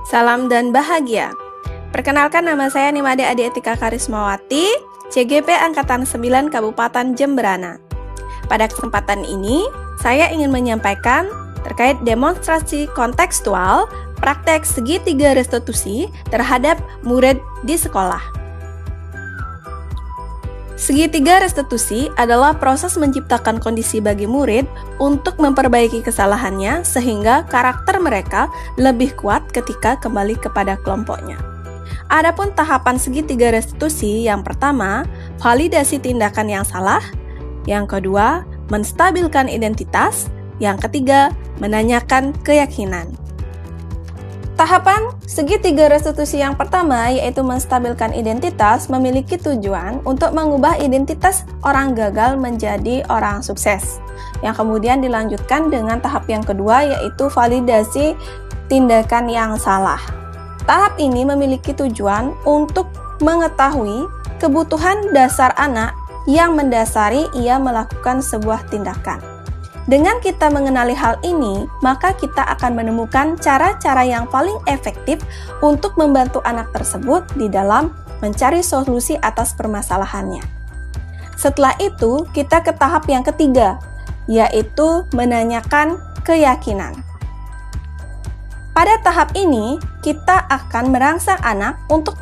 Salam dan bahagia. Perkenalkan, nama saya Nimade Adi Etika Karismawati, CGP Angkatan 9 Kabupaten Jemberana. Pada kesempatan ini, saya ingin menyampaikan terkait demonstrasi kontekstual praktek segitiga restitusi terhadap murid di sekolah. Segitiga restitusi adalah proses menciptakan kondisi bagi murid untuk memperbaiki kesalahannya sehingga karakter mereka lebih kuat ketika kembali kepada kelompoknya. Adapun tahapan segitiga restitusi, yang pertama, validasi tindakan yang salah, yang kedua, menstabilkan identitas, yang ketiga, menanyakan keyakinan. Tahapan segitiga restitusi yang pertama, yaitu menstabilkan identitas, memiliki tujuan untuk mengubah identitas orang gagal menjadi orang sukses. Yang kemudian dilanjutkan dengan tahap yang kedua, yaitu validasi tindakan yang salah. Tahap ini memiliki tujuan untuk mengetahui kebutuhan dasar anak yang mendasari ia melakukan sebuah tindakan. Dengan kita mengenali hal ini, maka kita akan menemukan cara-cara yang paling efektif untuk membantu anak tersebut di dalam mencari solusi atas permasalahannya. Setelah itu, kita ke tahap yang ketiga, yaitu menanyakan keyakinan. Pada tahap ini, kita akan merangsang anak untuk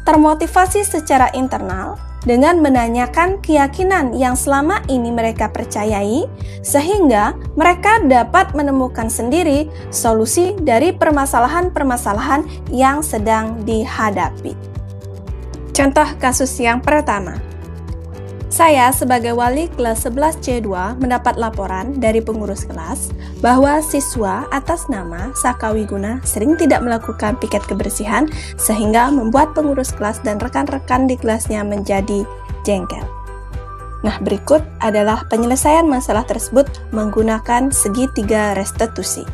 termotivasi secara internal dengan menanyakan keyakinan yang selama ini mereka percayai, sehingga mereka dapat menemukan sendiri solusi dari permasalahan-permasalahan yang sedang dihadapi. Contoh kasus yang pertama. Saya sebagai wali kelas 11C2 mendapat laporan dari pengurus kelas bahwa siswa atas nama Saka Wiguna sering tidak melakukan piket kebersihan sehingga membuat pengurus kelas dan rekan-rekan di kelasnya menjadi jengkel. Nah, berikut adalah penyelesaian masalah tersebut menggunakan segitiga restitusi.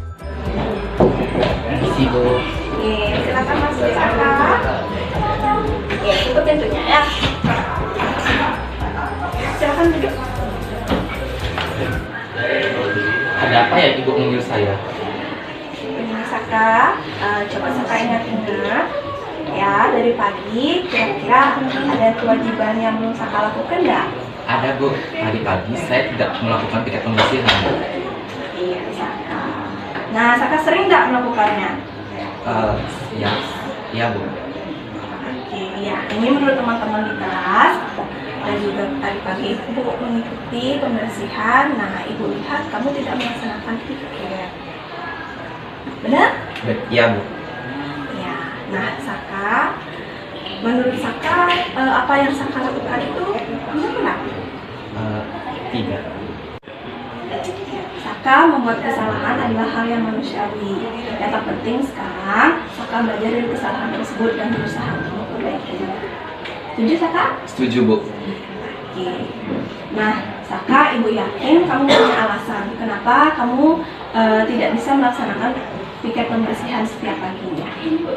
Oke, silakan masuk Saka. Ikut tentunya ya. Silakan duduk. Ada apa ya Ibu manggil saya? Saka, coba Saka ingat-ingat ya, dari pagi kira-kira ada kewajiban yang belum Saka lakukan nggak? Ada Bu, tadi pagi saya tidak melakukan piket pembersihan. Iya Saka. Nah, Saka sering nggak melakukannya? Ya Bu. Oke, ya. Ini menurut teman-teman di kelas. Dan juga tadi pagi Ibu mengikuti pembersihan. Nah, Ibu lihat kamu tidak melaksanakan piket. Benar? Iya Bu. Ya. Nah, Saka, menurut Saka, apa yang Saka lakukan itu benar? Tidak. Saka membuat kesalahan adalah hal yang manusiawi. Yang terpenting sekarang Saka belajar dari kesalahan tersebut dan berusaha untuk memperbaikinya. Setuju Saka? Setuju Bu. Oke. Nah, Saka, Ibu yakin kamu punya alasan kenapa kamu tidak bisa melaksanakan piket pembersihan setiap paginya.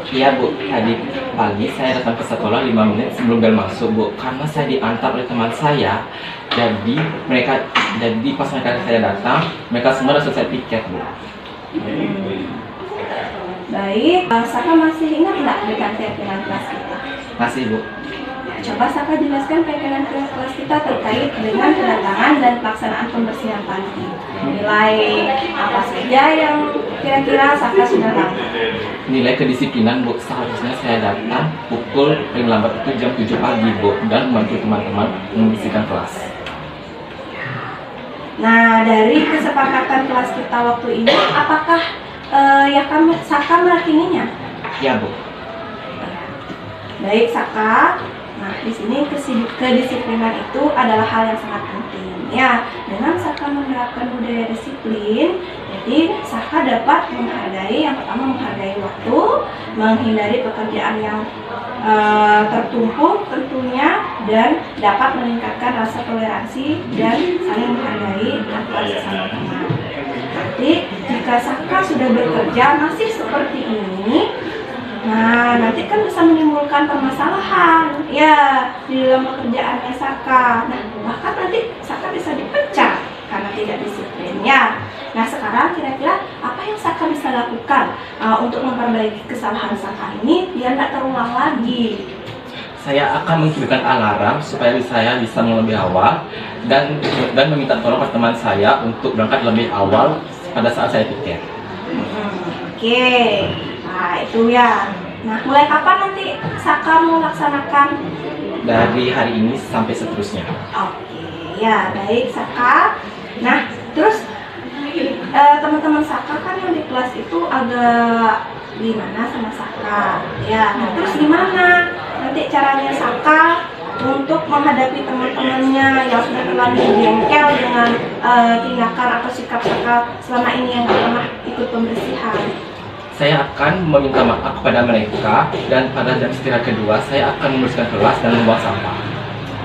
Iya Bu, tadi pagi saya datang ke sekolah 5 menit sebelum bel masuk Bu, karena saya diantar oleh teman saya. Jadi pas saya datang, mereka semua sudah selesai piket Bu. Baik, Saka masih ingat nggak dengan keyakinan kelas kita? Masih Bu. Coba Saka jelaskan keyakinan kelas kita terkait dengan kedatangan dan pelaksanaan pembersihan pagi. Nilai apa saja yang kira-kira Saka sudah lakukan? Nilai kedisiplinan Bu, seharusnya saya datang pukul paling lambat itu jam 7 pagi Bu, dan membantu teman-teman membersihkan kelas. Nah, dari kesepakatan kelas kita waktu ini, apakah Saka meyakininya? Iya Bu. Baik Saka. Nah, di sini kedisiplinan itu adalah hal yang sangat penting. Ya, dengan Saka menerapkan budaya disiplin, jadi Saka dapat yang pertama menghargai waktu, menghindari pekerjaan yang tertumpuk tentunya, dan dapat meningkatkan rasa toleransi dan saling menghargai antar sesama teman. Nanti jika Saka sudah bekerja masih seperti ini, nah, nanti kan bisa menimbulkan permasalahan ya di dalam pekerjaannya Saka. Nah, bahkan nanti Saka bisa dipecat karena tidak disiplin ya. Nah, sekarang kira-kira apa yang Saka bisa lakukan untuk memperbaiki kesalahan Saka ini biar nggak terulang lagi? Saya akan menghidupkan alarm supaya saya bisa mulai lebih awal dan meminta tolong ke teman saya untuk berangkat lebih awal pada saat saya tiket. Oke, nah itu ya. Nah, mulai kapan nanti Saka mau laksanakan? Dari hari ini sampai seterusnya. Oke, ya baik Saka. Nah, terus teman-teman Saka kan yang di kelas itu agak gimana sama Saka? Ya, nah terus gimana nanti caranya Saka untuk menghadapi teman-temannya yang sudah terlanjur jengkel dengan tindakan atau sikap Saka selama ini yang nggak pernah ikut pembersihan? Saya akan meminta maaf kepada mereka dan pada jam istirahat kedua saya akan membersihkan kelas dan membuang sampah.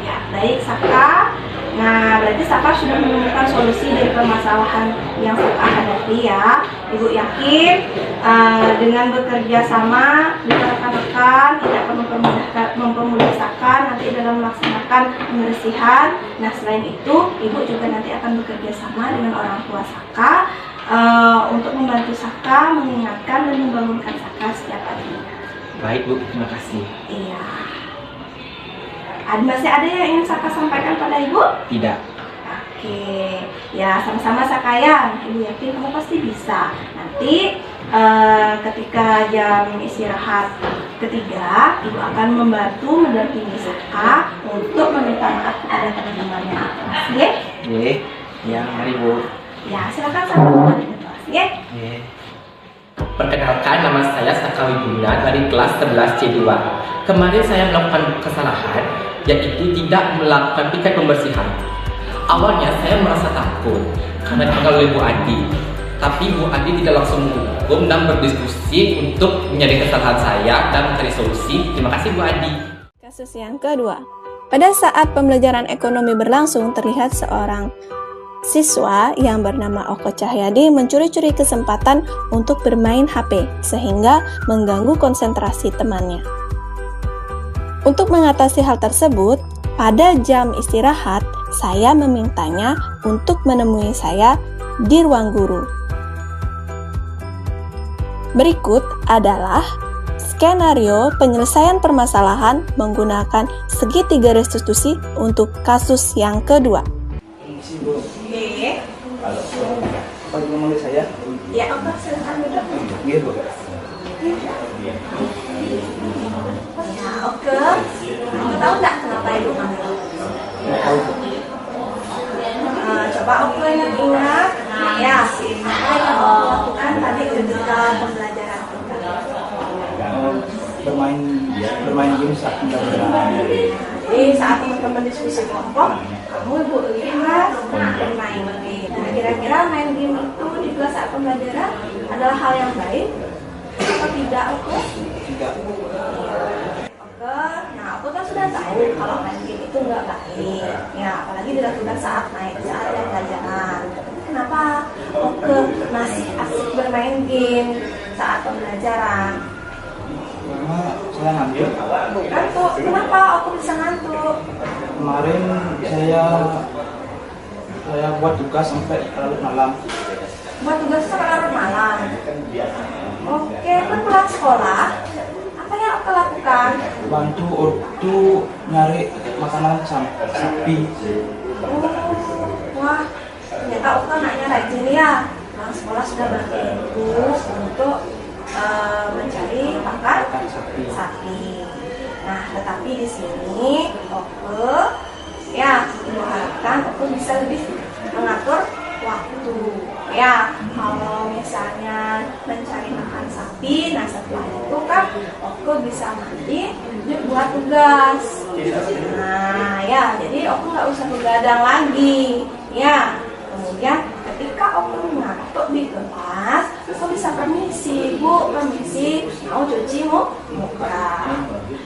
Ya, baik Saka. Nah, berarti Saka sudah menemukan solusi dari permasalahan yang Saka hadapi ya. Ibu yakin dengan bekerja sama dengan rekan-rekan ini akan mempermudah Saka nanti dalam melaksanakan pembersihan. Nah, selain itu, Ibu juga nanti akan bekerja sama dengan orang tua Saka untuk membantu Saka, mengingatkan dan membangunkan Saka setiap harinya. Baik Bu, terima kasih. Iya. Masih ada yang ingin Saka sampaikan pada Ibu? Tidak. Oke, ya sama-sama Saka ya. Ibu yakin kamu pasti bisa. Nanti ketika jam istirahat ketiga, Ibu akan membantu mendampingi Saka untuk meminta maaf kepada teman-temannya. Oke? Ya, mari Bu. Ya, silakan Saka kembali ke kelas, ya. Perkenalkan, nama saya Saka Wiguna dari kelas 11C2. Kemarin saya melakukan kesalahan, yaitu tidak melakukan piket pembersihan. Awalnya saya merasa takut karena dipanggil oleh Bu Adi. Tapi Bu Adi tidak langsung menghukum dan berdiskusi untuk menyadari kesalahan saya dan mencari solusi. Terima kasih Bu Adi. Kasus yang kedua. Pada saat pembelajaran ekonomi berlangsung, terlihat seorang siswa yang bernama Oko Cahyadi mencuri-curi kesempatan untuk bermain HP sehingga mengganggu konsentrasi temannya. Untuk mengatasi hal tersebut, pada jam istirahat, saya memintanya untuk menemui saya di ruang guru. Berikut adalah skenario penyelesaian permasalahan menggunakan segitiga restitusi untuk kasus yang kedua. Oke. Pagi memanggil saya. Ya, Oke, silakan duduk. Iya, Bu. Ya, Oke. Kamu tahu nggak kenapa Ibu manggil? Tahu, Bu. Coba Oke ingat-ingat. Ya, apa yang Oke lakukan tadi ketika pembelajaran kita? Bermain game saat pembelajaran. Jadi saat teman-teman diskusi kelompok, kamu Ibu lihat bermain game. Nah, kira-kira main game itu di kelas saat pembelajaran adalah hal yang baik atau tidak, Oke? Tidak. Oke, nah aku kan sudah tahu kalau main game itu nggak baik. Ya, apalagi dilakukan saat pembelajaran. Tapi kenapa Oke masih asik bermain game saat pembelajaran? Karena saya ngantuk. Ngantuk, kenapa aku bisa ngantuk? Kemarin saya buat tugas sampai larut malam. Buat tugas sampai larut malam. Oke, kan pulang sekolah, apa yang aku lakukan? Bantu ortu nyari makanan sapi. Wah, ternyata aku anaknya rajin ya. Pulang sekolah sudah bantu untuk mencari pakan sapi. Nah, tetapi di sini Oke, ya, Ibu harapkan Oke bisa lebih mengatur waktu. Ya, kalau misalnya mencari makan sapi, nah setelah itu kan Oke bisa mandi buat tugas. Nah, ya, jadi Oke nggak usah begadang lagi. Ya, kemudian ketika Oke ngantuk di kelas, Oke bisa permisi, Bu, permisi, mau cuci muka.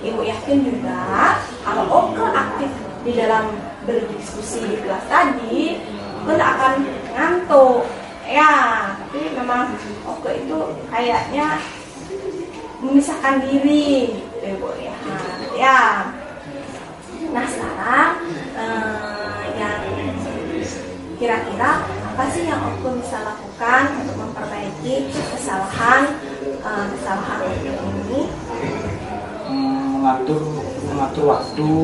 Ibu yakin juga kalau Oke aktif di dalam berdiskusi di kelas tadi, Oke tidak akan ngantuk. Ya, tapi memang Oke itu kayaknya memisahkan diri, Ibu ya. Ya. Nah sekarang yang kira-kira apa sih yang Oke bisa lakukan untuk memperbaiki kesalahan Oke ini? Mengatur waktu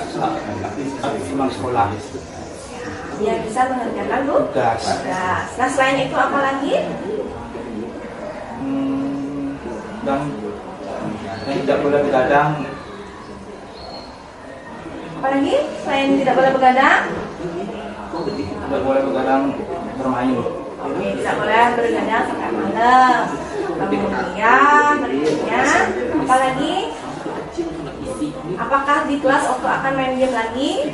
saat pulang sekolah. Biar bisa mengerjakan Tugas. Nah, selain itu apa lagi? Dan tidak boleh begadang. Apa lagi? Selain tidak boleh begadang? Tidak boleh begadang bermain. Oke, tidak boleh begadang sampai malam. Kemudian berikutnya, apa lagi? Apakah di kelas Oke akan main game lagi?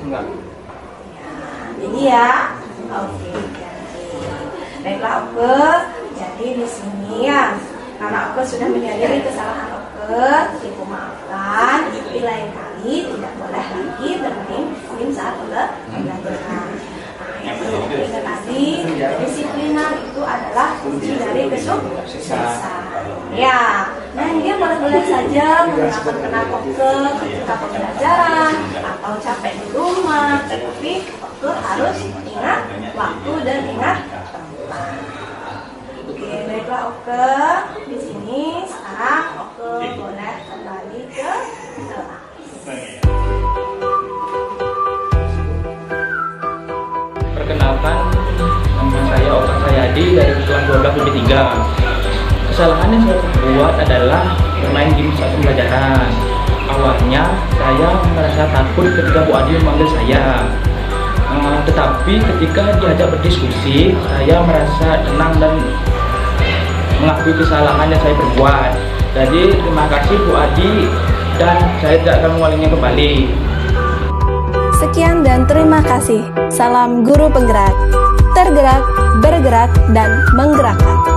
Enggak. Jadi ya, oke. Baiklah Oke, jadi di sini ya, karena Oke sudah menyadari kesalahan Oke, Ibu maafkan. Di lain kali tidak boleh lagi bermain game saat pembelajaran. Yang perlu ingat tadi, kedisiplinan itu adalah kunci dari kesuksesan. Ya, main game boleh-boleh saja menggunakan kenal Oke ketika pembelajaran atau capek di rumah, tetapi Oke harus ingat waktu dan ingat tempat. Oke, baiklah Oke. Di sini sekarang Oke boleh kembali ke kelas. Perkenalkan, nama saya Oka Sayadi dari kelas 12 lebih 3. Kesalahan yang saya buat adalah bermain game saat pembelajaran. Awalnya saya merasa takut ketika Bu Adi memanggil saya. Tetapi ketika diajak berdiskusi, saya merasa tenang dan mengakui kesalahan yang saya perbuat. Jadi terima kasih Bu Adi dan saya tidak akan mengulanginya kembali. Sekian dan terima kasih. Salam guru penggerak. Tergerak, bergerak, dan menggerakkan.